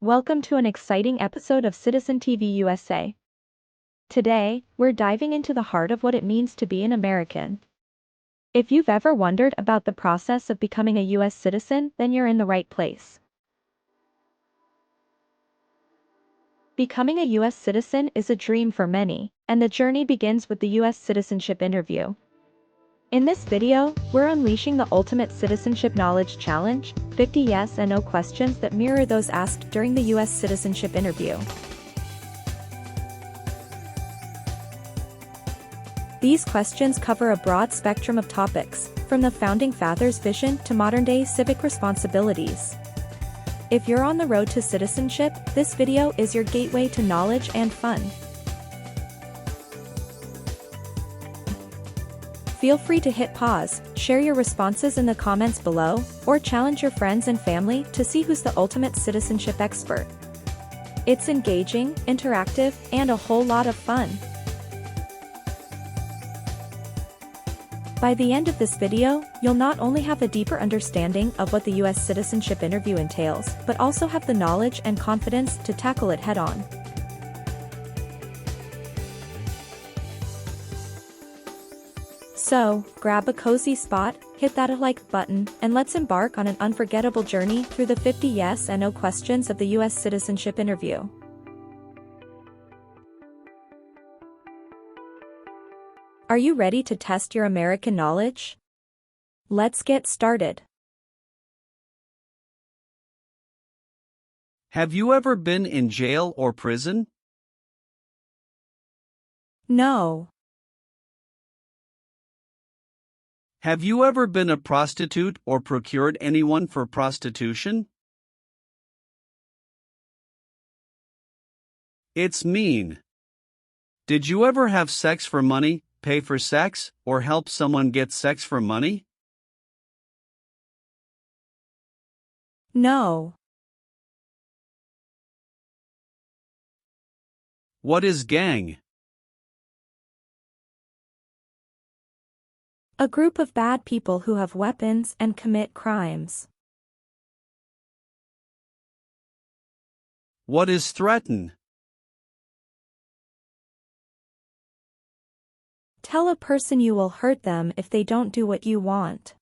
Welcome to an exciting episode of Citizen TV USA. Today, we're diving into the heart of what it means to be an American. If you've ever wondered about the process of becoming a US citizen, then you're in the right place. Becoming a US citizen is a dream for many, and the journey begins with the US Citizenship Interview. In this video, we're unleashing the ultimate citizenship knowledge challenge, 50 yes and no questions that mirror those asked during the US Citizenship Interview. These questions cover a broad spectrum of topics, from the Founding Fathers' vision to modern-day civic responsibilities. If you're on the road to citizenship, this video is your gateway to knowledge and fun. Feel free to hit pause, share your responses in the comments below, or challenge your friends and family to see who's the ultimate citizenship expert. It's engaging, interactive, and a whole lot of fun. By the end of this video, you'll not only have a deeper understanding of what the US Citizenship Interview entails, but also have the knowledge and confidence to tackle it head-on. So, grab a cozy spot, hit that like button, and let's embark on an unforgettable journey through the 50 yes and no questions of the US Citizenship Interview. Are you ready to test your American knowledge? Let's get started. Have you ever been in jail or prison? No. Have you ever been a prostitute or procured anyone for prostitution? It's mean. Did you ever have sex for money, pay for sex, or help someone get sex for money? No. What is gang? A group of bad people who have weapons and commit crimes. What is threaten? Tell a person you will hurt them if they don't do what you want.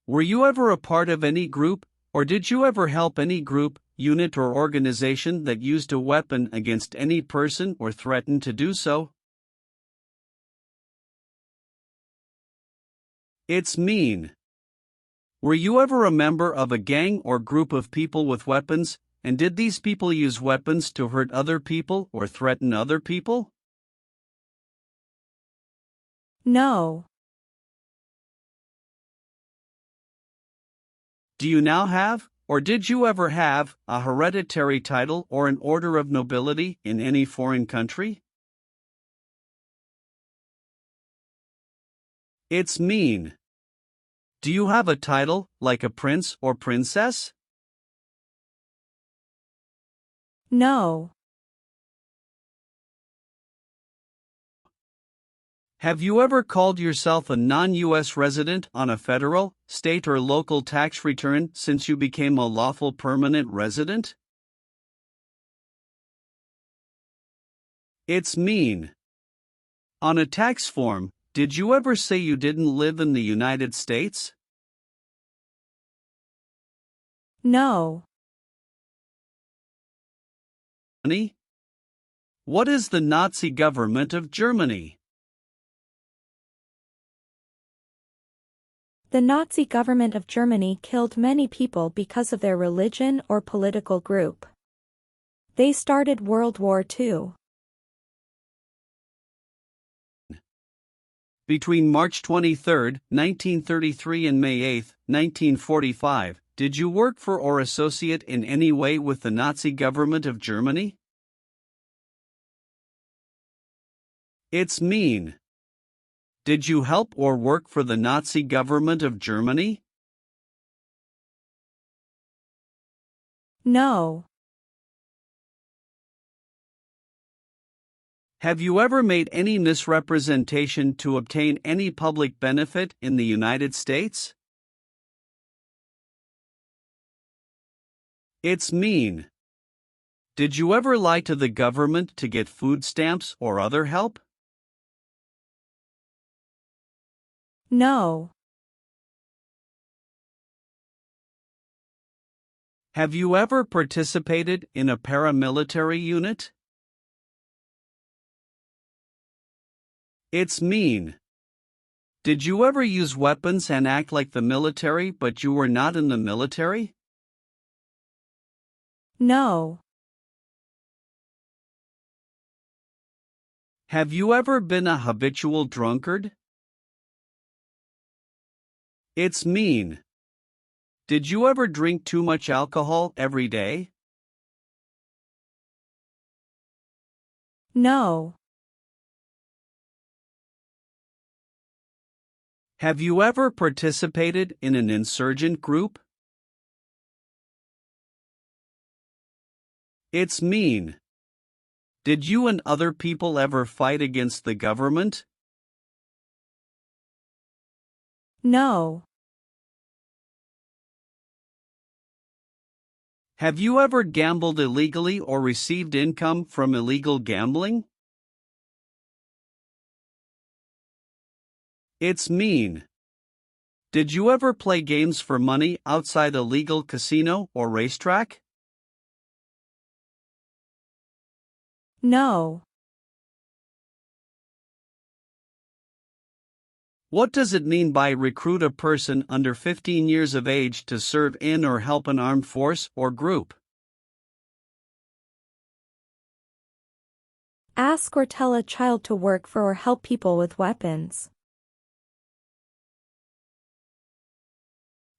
Were you ever a part of any group, or did you ever help any group, unit or organization that used a weapon against any person or threatened to do so? It's mean. Were you ever a member of a gang or group of people with weapons, and did these people use weapons to hurt other people or threaten other people? No. Do you now have, or did you ever have, a hereditary title or an order of nobility in any foreign country? It's mean. Do you have a title, like a prince or princess? No. Have you ever called yourself a non-US resident on a federal, state or local tax return since you became a lawful permanent resident? It's mean. On a tax form, did you ever say you didn't live in the United States? No. What is the Nazi government of Germany? The Nazi government of Germany killed many people because of their religion or political group. They started World War II. Between March 23, 1933 and May 8, 1945, did you work for or associate in any way with the Nazi government of Germany? It's mean. Did you help or work for the Nazi government of Germany? No. Have you ever made any misrepresentation to obtain any public benefit in the United States? It's mean. Did you ever lie to the government to get food stamps or other help? No. Have you ever participated in a paramilitary unit? It's mean. Did you ever use weapons and act like the military but you were not in the military? No. Have you ever been a habitual drunkard? It's mean. Did you ever drink too much alcohol every day? No. Have you ever participated in an insurgent group? It's mean. Did you and other people ever fight against the government? No. Have you ever gambled illegally or received income from illegal gambling? It's mean. Did you ever play games for money outside a legal casino or racetrack? No. What does it mean by recruit a person under 15 years of age to serve in or help an armed force or group? Ask or tell a child to work for or help people with weapons.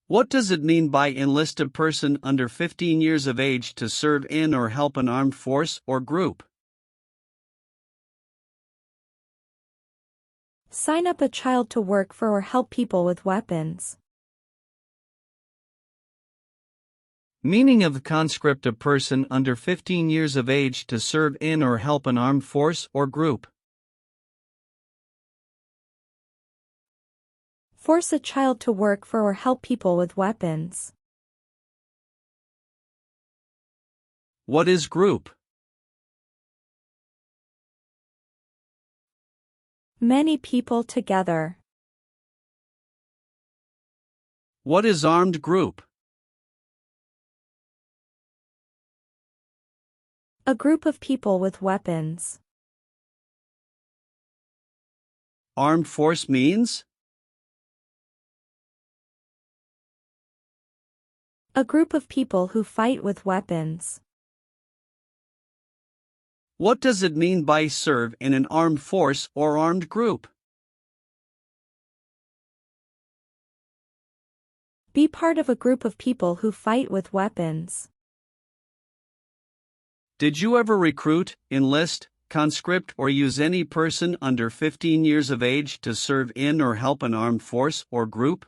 What does it mean by enlist a person under 15 years of age to serve in or help an armed force or group? Sign up a child to work for or help people with weapons. Meaning of conscript a person under 15 years of age to serve in or help an armed force or group. Force a child to work for or help people with weapons. What is group? Many people together. What is armed group? A group of people with weapons. Armed force means? A group of people who fight with weapons. What does it mean by serve in an armed force or armed group? Be part of a group of people who fight with weapons. Did you ever recruit, enlist, conscript or use any person under 15 years of age to serve in or help an armed force or group?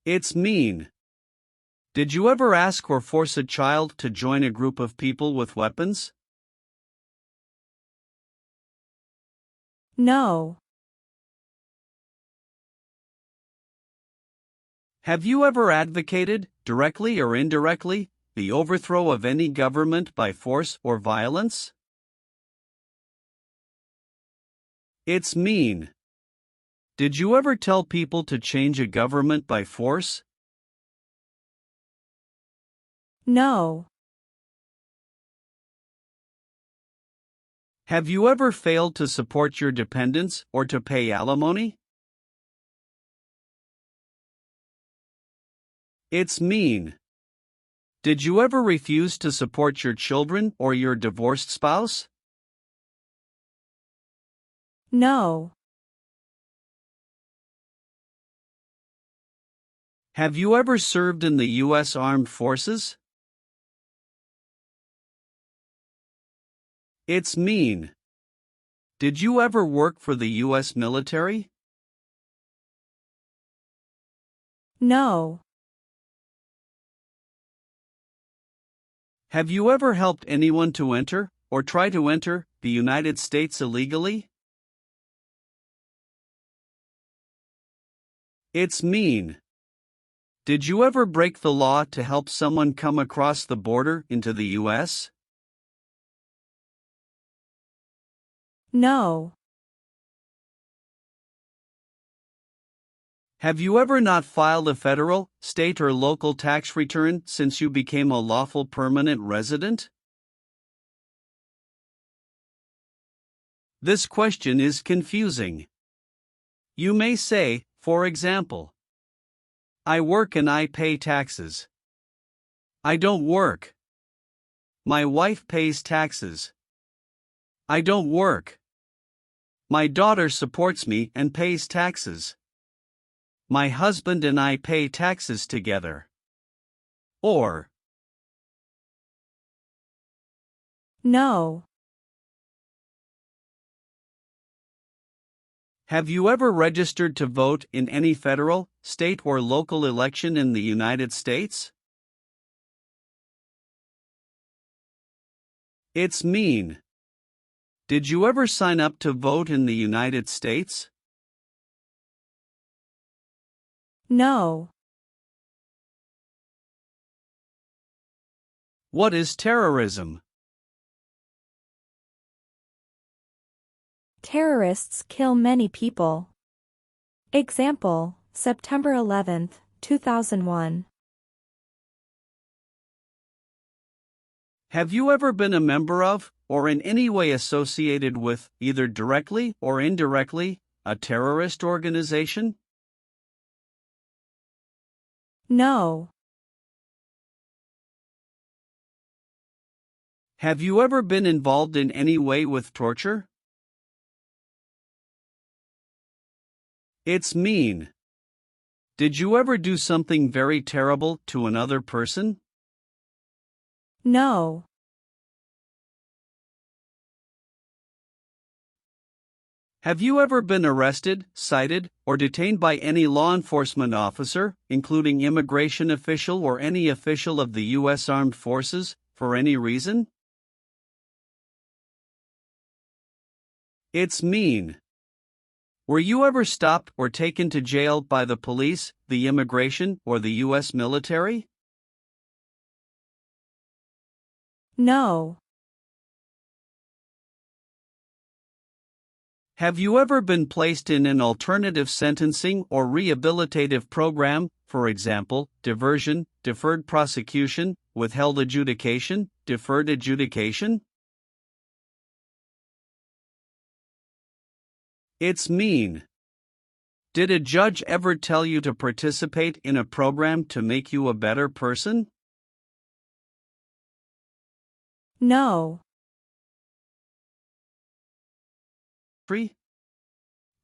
It's mean. Did you ever ask or force a child to join a group of people with weapons? No. Have you ever advocated, directly or indirectly, the overthrow of any government by force or violence? It's mean. Did you ever tell people to change a government by force? No. Have you ever failed to support your dependents or to pay alimony? It's mean. Did you ever refuse to support your children or your divorced spouse? No. Have you ever served in the U.S. Armed Forces? It's mean. Did you ever work for the U.S. military? No. Have you ever helped anyone to enter, or try to enter, the United States illegally? It's mean. Did you ever break the law to help someone come across the border into the US? No. Have you ever not filed a federal, state, or local tax return since you became a lawful permanent resident? This question is confusing. You may say, for example, I work and I pay taxes. I don't work. My wife pays taxes. I don't work. My daughter supports me and pays taxes. My husband and I pay taxes together. Or, No. have you ever registered to vote in any federal, state, or local election in the United States? It's mean. Did you ever sign up to vote in the United States? No. What is terrorism? Terrorists kill many people. Example, September 11, 2001. Have you ever been a member of, or in any way associated with, either directly or indirectly, a terrorist organization? No. Have you ever been involved in any way with torture? It's mean. Did you ever do something very terrible to another person? No. Have you ever been arrested, cited, or detained by any law enforcement officer, including immigration official or any official of the U.S. Armed Forces, for any reason? It's mean. Were you ever stopped or taken to jail by the police, the immigration, or the U.S. military? No. Have you ever been placed in an alternative sentencing or rehabilitative program, for example, diversion, deferred prosecution, withheld adjudication, deferred adjudication? It's mean. Did a judge ever tell you to participate in a program to make you a better person? No.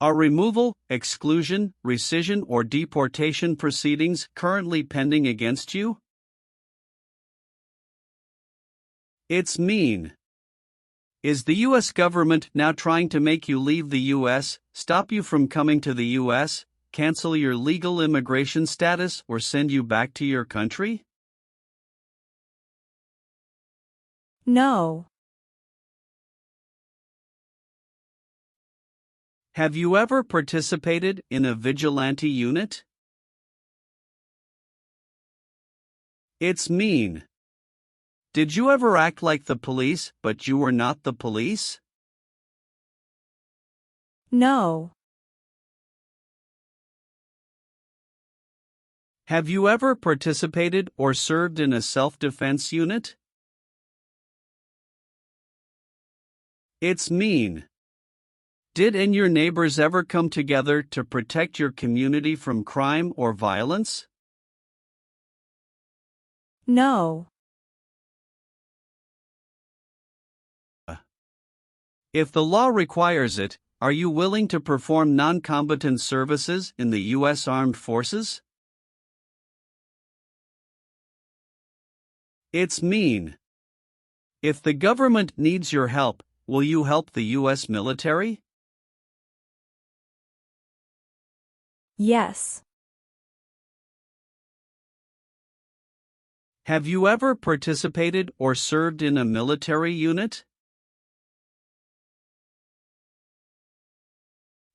Are removal, exclusion, rescission, or deportation proceedings currently pending against you? It's mean. Is the U.S. government now trying to make you leave the U.S., stop you from coming to the U.S., cancel your legal immigration status, or send you back to your country? No. Have you ever participated in a vigilante unit? It's mean. Did you ever act like the police, but you were not the police? No. Have you ever participated or served in a self-defense unit? It's mean. Did and your neighbors ever come together to protect your community from crime or violence? No. If the law requires it, are you willing to perform non-combatant services in the U.S. Armed Forces? It's mean. If the government needs your help, will you help the U.S. military? Yes. Have you ever participated or served in a military unit?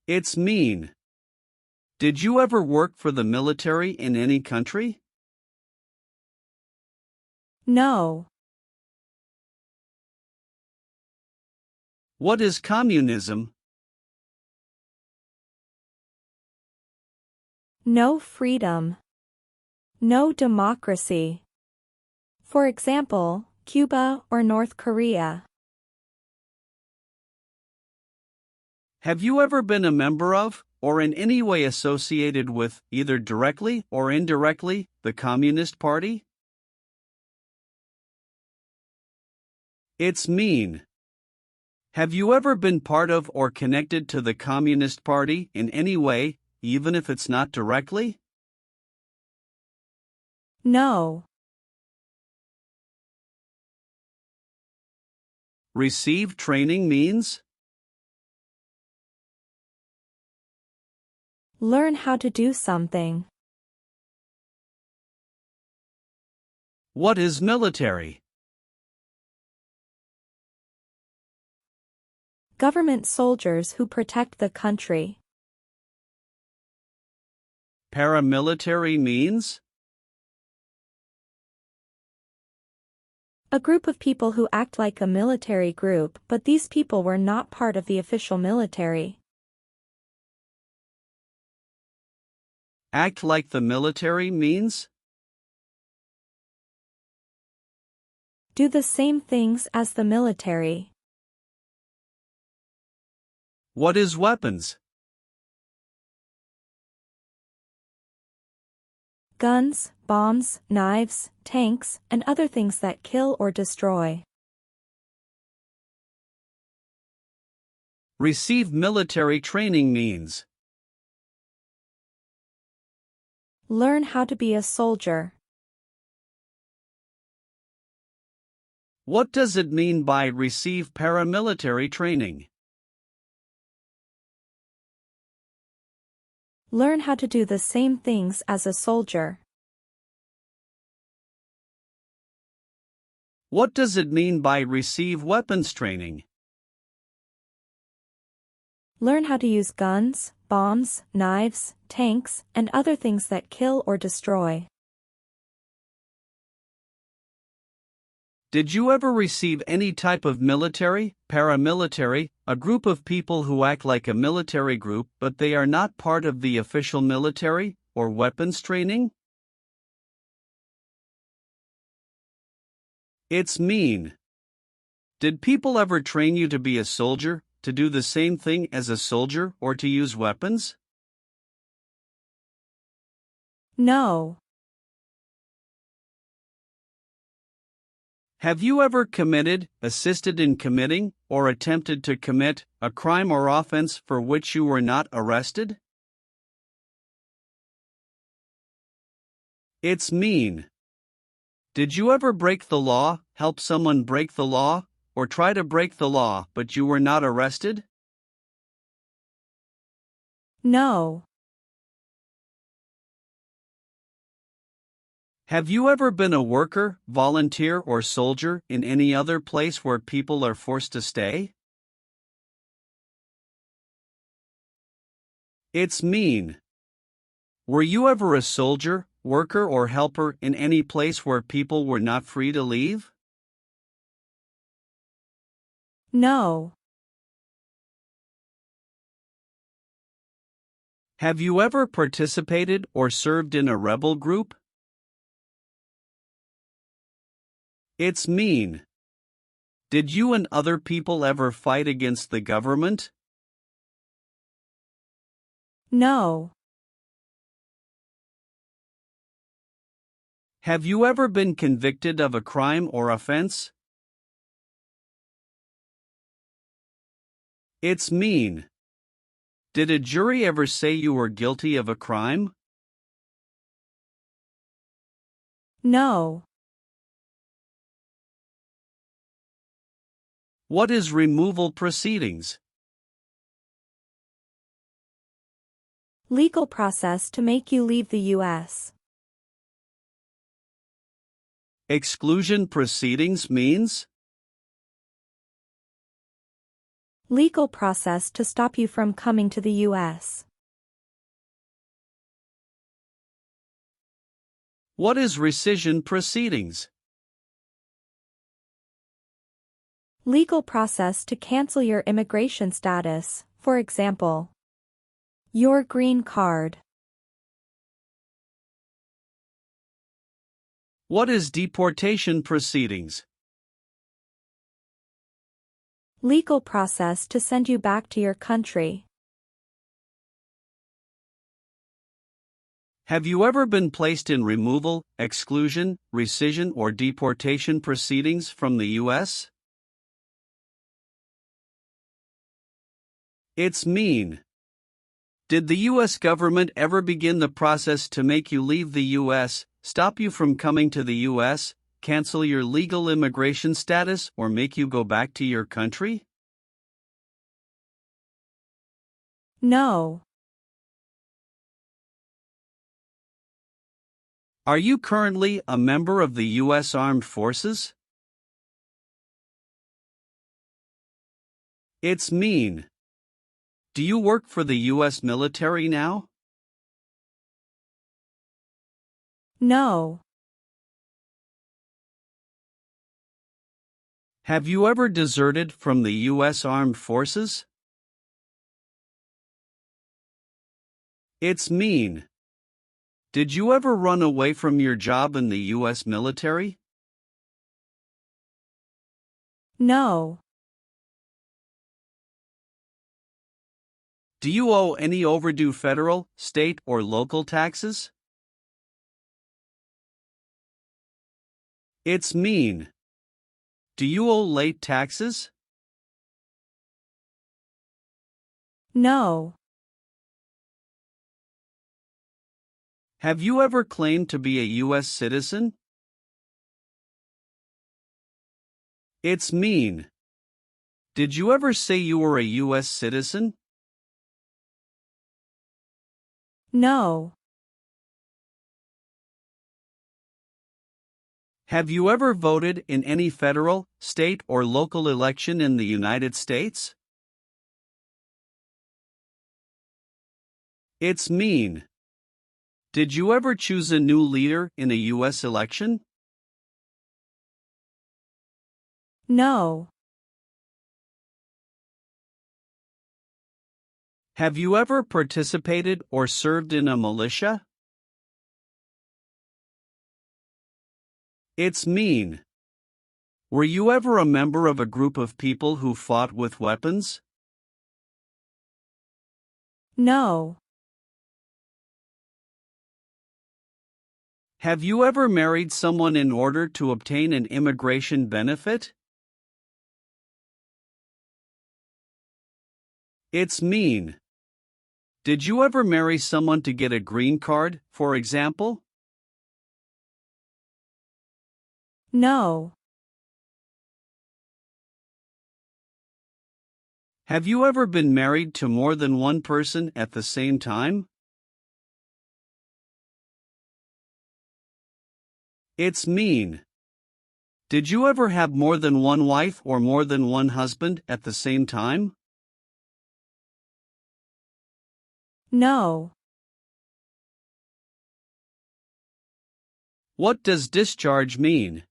It's mean. Did you ever work for the military in any country? No. What is communism? No freedom. No democracy. For example, Cuba or North Korea. Have you ever been a member of, or in any way associated with, either directly or indirectly, the Communist Party? It's mean. Have you ever been part of or connected to the Communist Party in any way, even if it's not directly? No. Receive training means? Learn how to do something. What is military? Government soldiers who protect the country. Paramilitary means? A group of people who act like a military group, but these people were not part of the official military. Act like the military means? Do the same things as the military. What is weapons? Guns, bombs, knives, tanks, and other things that kill or destroy. Receive military training means? Learn how to be a soldier. What does it mean by receive paramilitary training? Learn how to do the same things as a soldier. What does it mean by receive weapons training? Learn how to use guns, bombs, knives, tanks, and other things that kill or destroy. Did you ever receive any type of military, paramilitary, a group of people who act like a military group but they are not part of the official military, or weapons training? It's mean. Did people ever train you to be a soldier, to do the same thing as a soldier, or to use weapons? No. Have you ever committed, assisted in committing, or attempted to commit a crime or offense for which you were not arrested? It's mean. Did you ever break the law, help someone break the law, or try to break the law but you were not arrested? No. Have you ever been a worker, volunteer, or soldier in any other place where people are forced to stay? It's mean. Were you ever a soldier, worker, or helper in any place where people were not free to leave? No. Have you ever participated or served in a rebel group? It's mean. Did you and other people ever fight against the government? No. Have you ever been convicted of a crime or offense? It's mean. Did a jury ever say you were guilty of a crime? No. What is removal proceedings? Legal process to make you leave the US. Exclusion proceedings means? Legal process to stop you from coming to the US. What is rescission proceedings? Legal process to cancel your immigration status, for example, your green card. What is deportation proceedings? Legal process to send you back to your country. Have you ever been placed in removal, exclusion, rescission, or deportation proceedings from the U.S.? It's mean. Did the U.S. government ever begin the process to make you leave the U.S., stop you from coming to the U.S., cancel your legal immigration status, or make you go back to your country? No. Are you currently a member of the U.S. Armed Forces? It's mean. Do you work for the U.S. military now? No. Have you ever deserted from the U.S. Armed Forces? It's mean. Did you ever run away from your job in the U.S. military? No. Do you owe any overdue federal, state, or local taxes? It's mean. Do you owe late taxes? No. Have you ever claimed to be a U.S. citizen? It's mean. Did you ever say you were a U.S. citizen? No. Have you ever voted in any federal, state, or local election in the United States? It's mean. Did you ever choose a new leader in a U.S. election? No. Have you ever participated or served in a militia? It's mean. Were you ever a member of a group of people who fought with weapons? No. Have you ever married someone in order to obtain an immigration benefit? It's mean. Did you ever marry someone to get a green card, for example? No. Have you ever been married to more than one person at the same time? It's mean. Did you ever have more than one wife or more than one husband at the same time? No. What does discharge mean?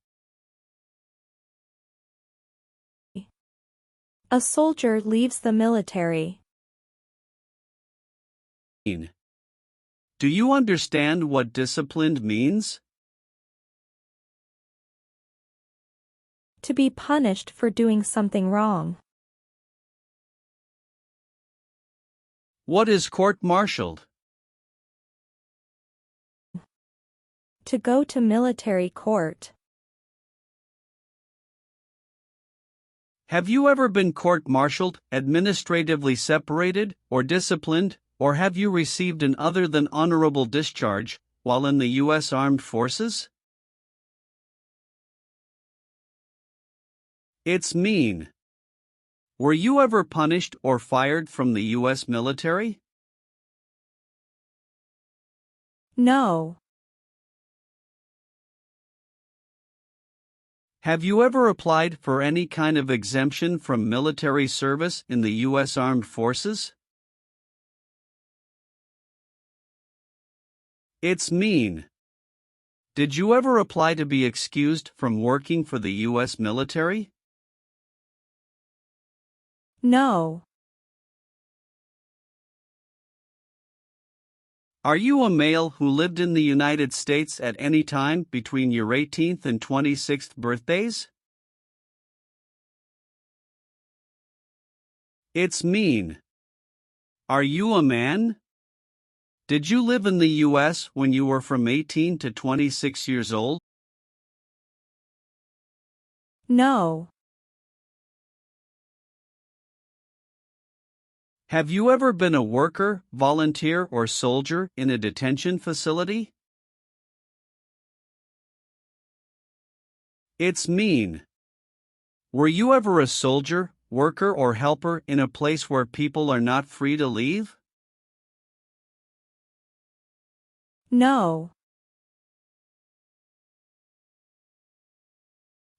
A soldier leaves the military. Do you understand what disciplined means? To be punished for doing something wrong. What is court-martialed? To go to military court. Have you ever been court-martialed, administratively separated, or disciplined, or have you received an other than honorable discharge while in the U.S. Armed Forces? It's mean. Were you ever punished or fired from the U.S. military? No. Have you ever applied for any kind of exemption from military service in the U.S. Armed Forces? It's mean. Did you ever apply to be excused from working for the US military? No. Are you a male who lived in the United States at any time between your 18th and 26th birthdays? It's mean. Are you a man? Did you live in the US when you were from 18 to 26 years old? No. Have you ever been a worker, volunteer, or soldier in a detention facility? It's mean. Were you ever a soldier, worker, or helper in a place where people are not free to leave? No.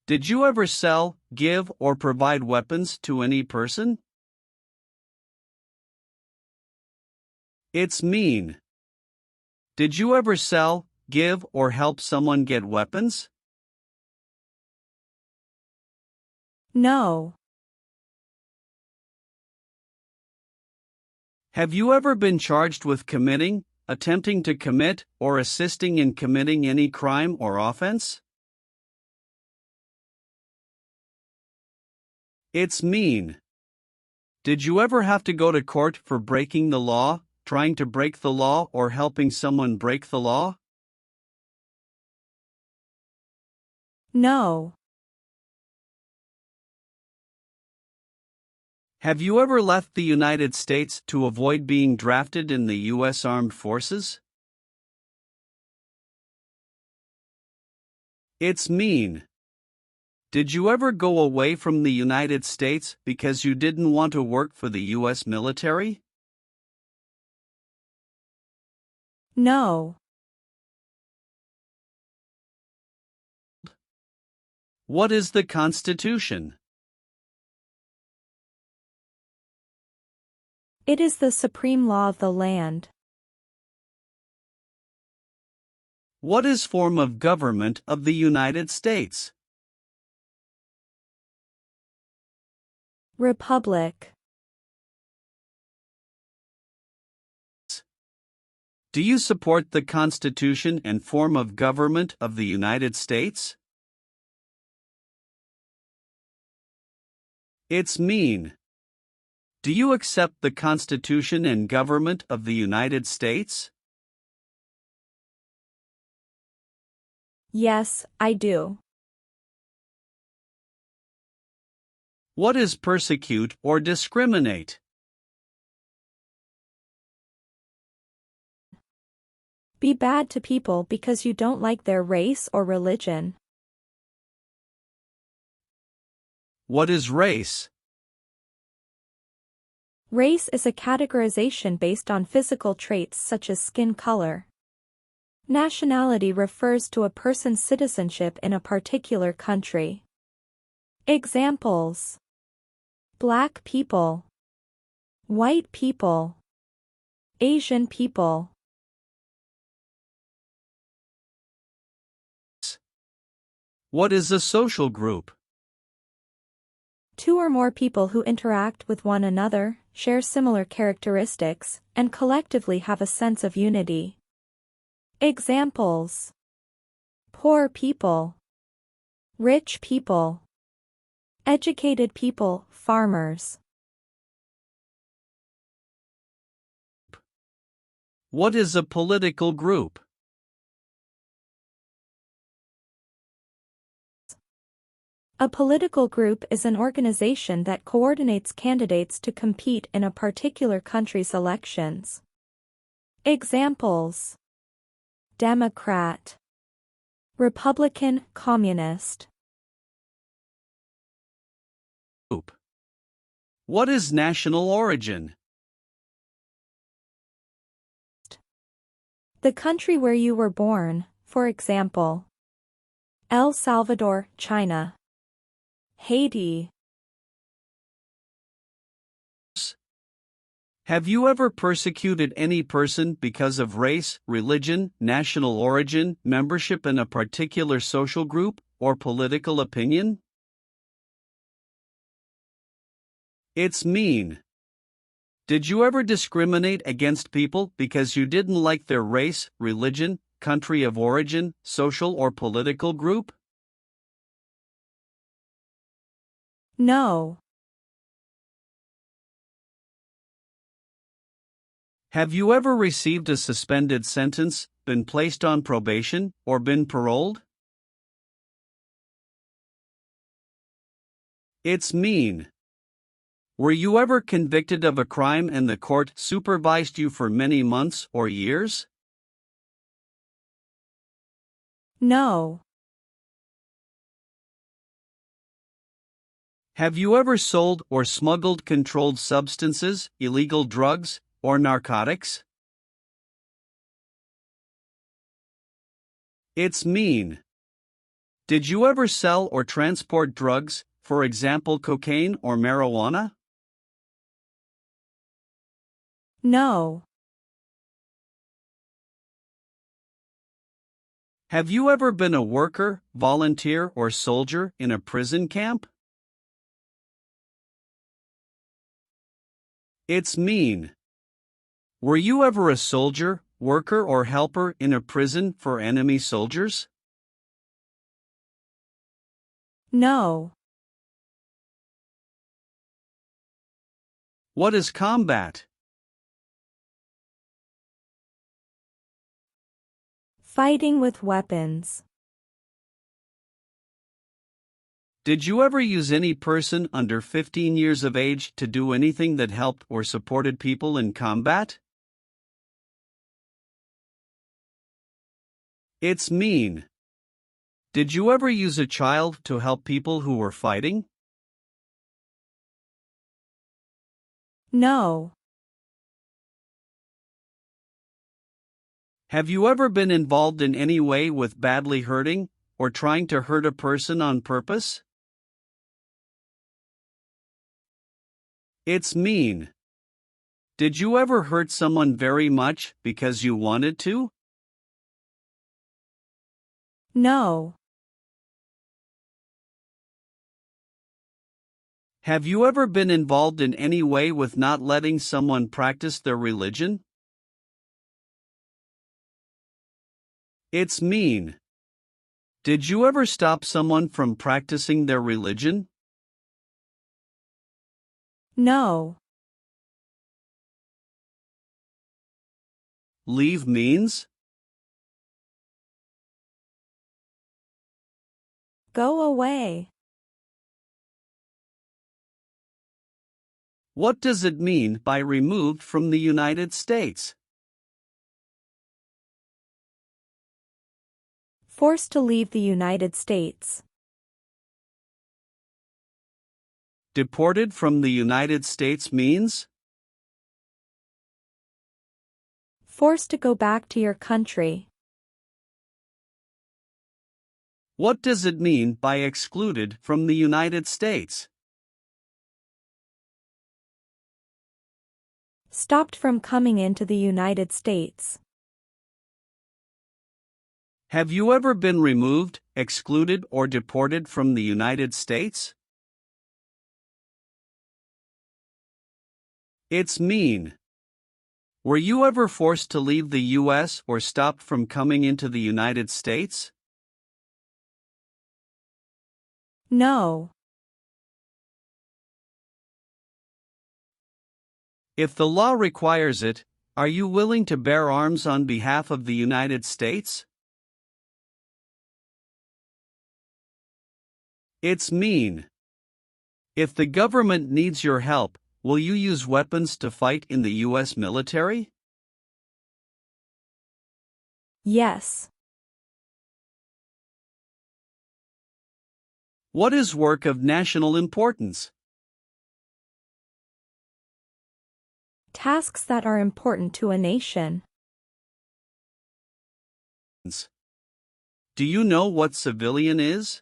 Did you ever sell, give, or provide weapons to any person? It's mean. Did you ever sell, give, or help someone get weapons? No. Have you ever been charged with committing, attempting to commit, or assisting in committing any crime or offense? It's mean. Did you ever have to go to court for breaking the law, trying to break the law, or helping someone break the law? No. Have you ever left the United States to avoid being drafted in the U.S. Armed Forces? It's mean. Did you ever go away from the United States because you didn't want to work for the U.S. military? No. What is the Constitution? It is the supreme law of the land. What is form of government of the United States? Republic. Do you support the Constitution and form of government of the United States? It's mean. Do you accept the Constitution and government of the United States? Yes, I do. What is persecute or discriminate? Be bad to people because you don't like their race or religion. What is race? Race is a categorization based on physical traits such as skin color. Nationality refers to a person's citizenship in a particular country. Examples: Black people, white people, Asian people. What is a social group? Two or more people who interact with one another, share similar characteristics, and collectively have a sense of unity. Examples: poor people, rich people, educated people, farmers. What is a political group? A political group is an organization that coordinates candidates to compete in a particular country's elections. Examples: Democrat, Republican, Communist. What is national origin? The country where you were born, for example, El Salvador, China, Haiti. Have you ever persecuted any person because of race, religion, national origin, membership in a particular social group, or political opinion? It's mean. Did you ever discriminate against people because you didn't like their race, religion, country of origin, social or political group? No. Have you ever received a suspended sentence, been placed on probation, or been paroled? It's mean. Were you ever convicted of a crime and the court supervised you for many months or years? No. Have you ever sold or smuggled controlled substances, illegal drugs, or narcotics? It's mean. Did you ever sell or transport drugs, for example cocaine or marijuana? No. Have you ever been a worker, volunteer, or soldier in a prison camp? It's mean. Were you ever a soldier, worker, or helper in a prison for enemy soldiers? No. What is combat? Fighting with weapons. Did you ever use any person under 15 years of age to do anything that helped or supported people in combat? It's mean. Did you ever use a child to help people who were fighting? No. Have you ever been involved in any way with badly hurting or trying to hurt a person on purpose? It's mean. Did you ever hurt someone very much because you wanted to? No. Have you ever been involved in any way with not letting someone practice their religion? It's mean. Did you ever stop someone from practicing their religion? No. Leave means? Go away. What does it mean by removed from the United States? Forced to leave the United States. Deported from the United States means? Forced to go back to your country. What does it mean by excluded from the United States? Stopped from coming into the United States. Have you ever been removed, excluded, or deported from the United States? It's mean. Were you ever forced to leave the U.S. or stopped from coming into the United States? No. If the law requires it, are you willing to bear arms on behalf of the United States? It's mean. If the government needs your help, will you use weapons to fight in the U.S. military? Yes. What is work of national importance? Tasks that are important to a nation. Do you know what civilian is?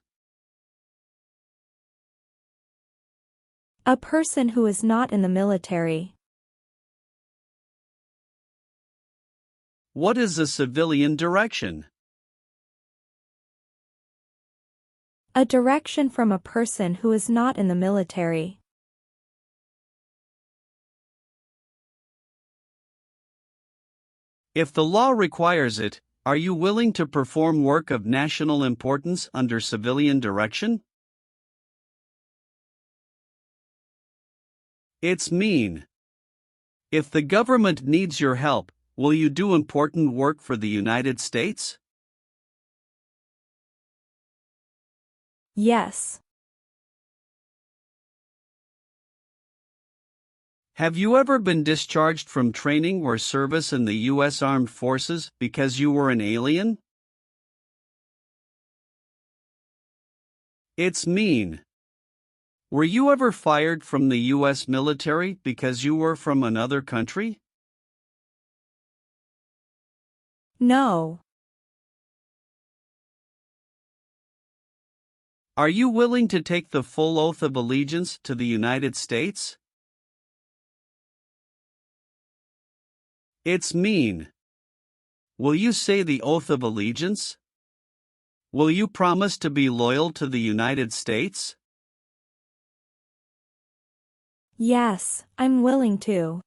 A person who is not in the military. What is a civilian direction? A direction from a person who is not in the military. If the law requires it, are you willing to perform work of national importance under civilian direction? It's mean. If the government needs your help, will you do important work for the United States? Yes. Have you ever been discharged from training or service in the U.S. Armed Forces because you were an alien? It's mean. Were you ever fired from the U.S. military because you were from another country? No. Are you willing to take the full oath of allegiance to the United States? It's mean. Will you say the oath of allegiance? Will you promise to be loyal to the United States? Yes, I'm willing to.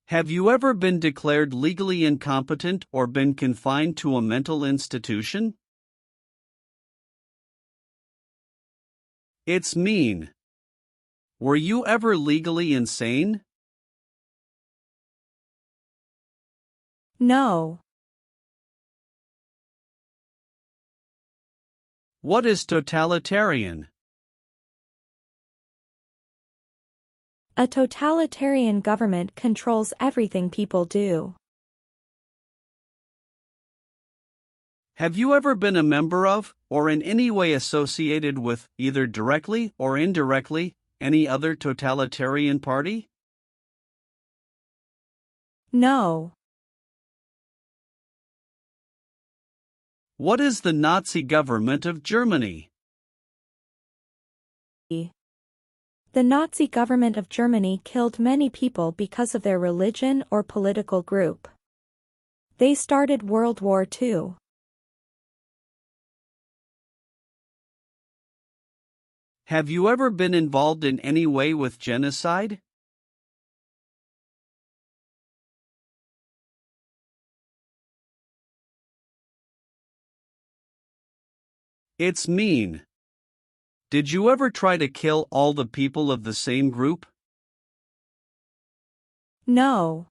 Have you ever been declared legally incompetent or been confined to a mental institution? It's mean. Were you ever legally insane? No. What is totalitarian? A totalitarian government controls everything people do. Have you ever been a member of, or in any way associated with, either directly or indirectly, any other totalitarian party? No. What is the Nazi government of Germany? The Nazi government of Germany killed many people because of their religion or political group. They started World War II. Have you ever been involved in any way with genocide? It's mean. Did you ever try to kill all the people of the same group? No.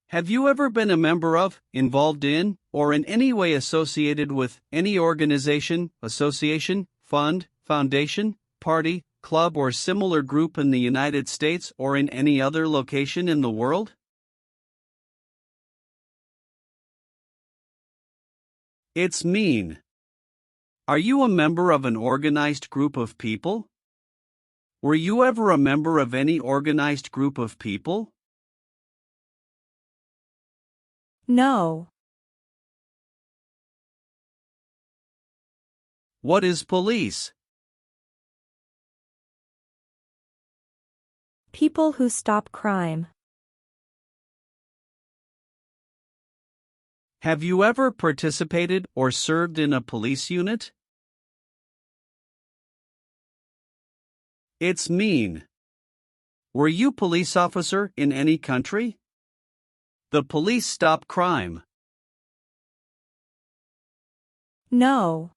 Have you ever been a member of, involved in, or in any way associated with any organization, association, fund, foundation, party, club, or similar group in the United States or in any other location in the world? It's mean. Are you a member of an organized group of people? Were you ever a member of any organized group of people? No. What is police? People who stop crime. Have you ever participated or served in a police unit? It's mean. Were you police officer in any country? The police stop crime. No.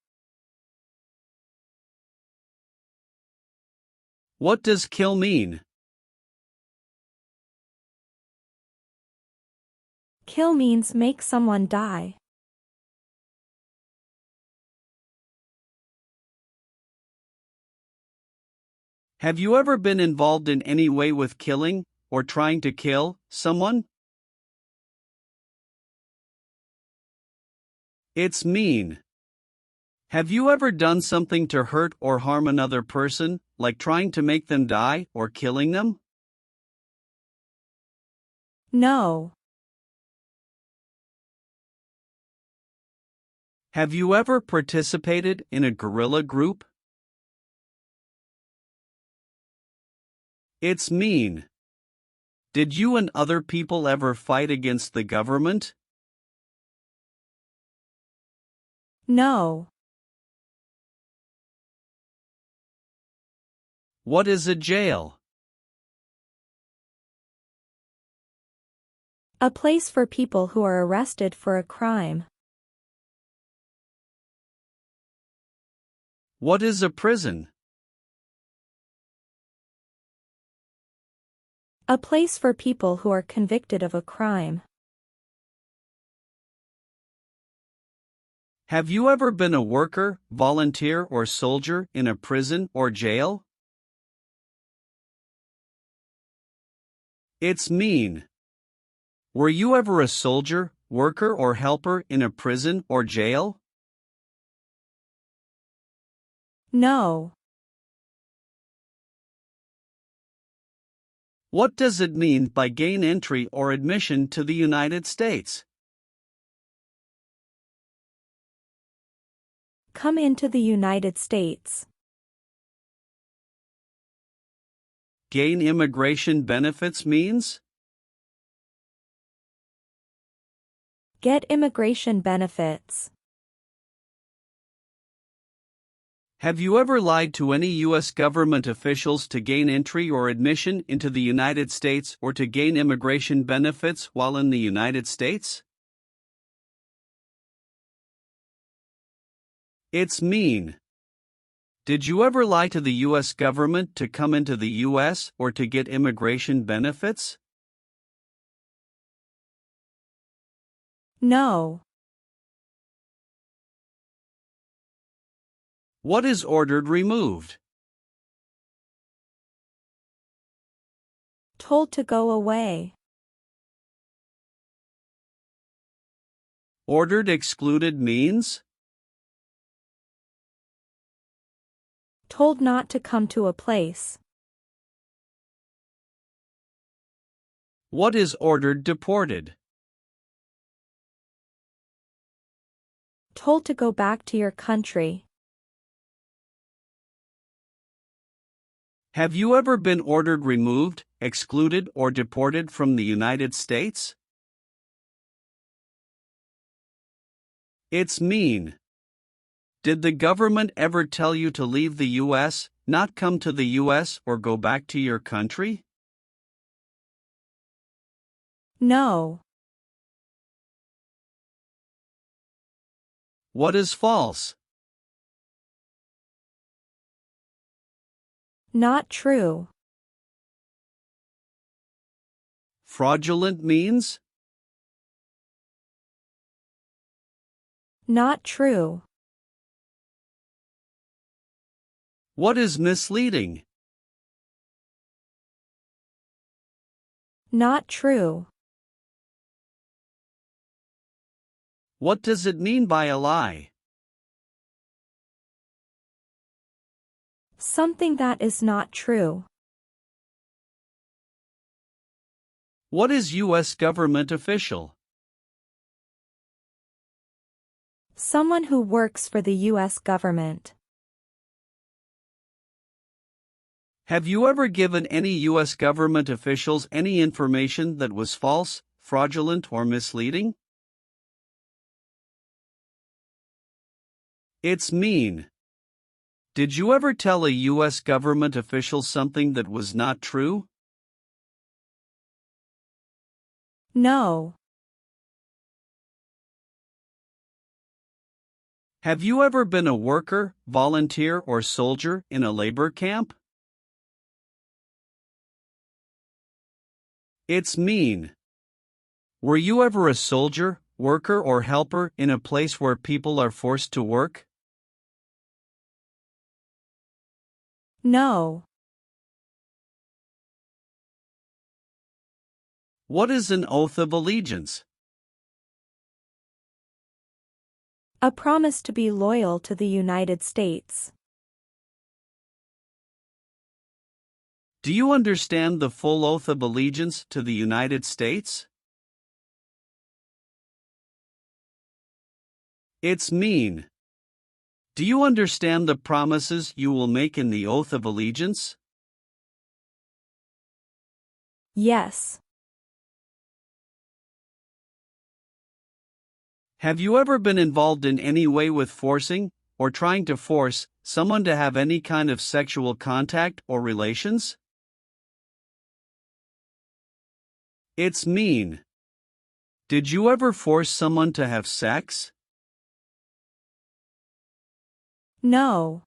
What does kill mean? Kill means make someone die. Have you ever been involved in any way with killing, or trying to kill, someone? It's mean. Have you ever done something to hurt or harm another person, like trying to make them die or killing them? No. Have you ever participated in a guerrilla group? It's mean. Did you and other people ever fight against the government? No. What is a jail? A place for people who are arrested for a crime. What is a prison? A place for people who are convicted of a crime. Have you ever been a worker, volunteer, or soldier in a prison or jail? It's mean. Were you ever a soldier, worker, or helper in a prison or jail? No. What does it mean by gain entry or admission to the United States? Come into the United States. Gain immigration benefits means? Get immigration benefits. Have you ever lied to any U.S. government officials to gain entry or admission into the United States or to gain immigration benefits while in the United States? It's mean. Did you ever lie to the U.S. government to come into the U.S. or to get immigration benefits? No. What is ordered removed? Told to go away. Ordered excluded means? Told not to come to a place. What is ordered deported? Told to go back to your country. Have you ever been ordered removed, excluded, or deported from the United States? It's mean. Did the government ever tell you to leave the U.S., not come to the U.S., or go back to your country? No. What is false? Not true. Fraudulent means? Not true. What is misleading? Not true. What does it mean by a lie? Something that is not true. What is U.S. government official? Someone who works for the U.S. government. Have you ever given any U.S. government officials any information that was false, fraudulent, or misleading? It's mean. Did you ever tell a U.S. government official something that was not true? No. Have you ever been a worker, volunteer, or soldier in a labor camp? It's mean. Were you ever a soldier, worker, or helper in a place where people are forced to work? No. What is an oath of allegiance? A promise to be loyal to the United States. Do you understand the full oath of allegiance to the United States? It's mean. Do you understand the promises you will make in the oath of allegiance? Yes. Have you ever been involved in any way with forcing, or trying to force, someone to have any kind of sexual contact or relations? It's mean. Did you ever force someone to have sex? No.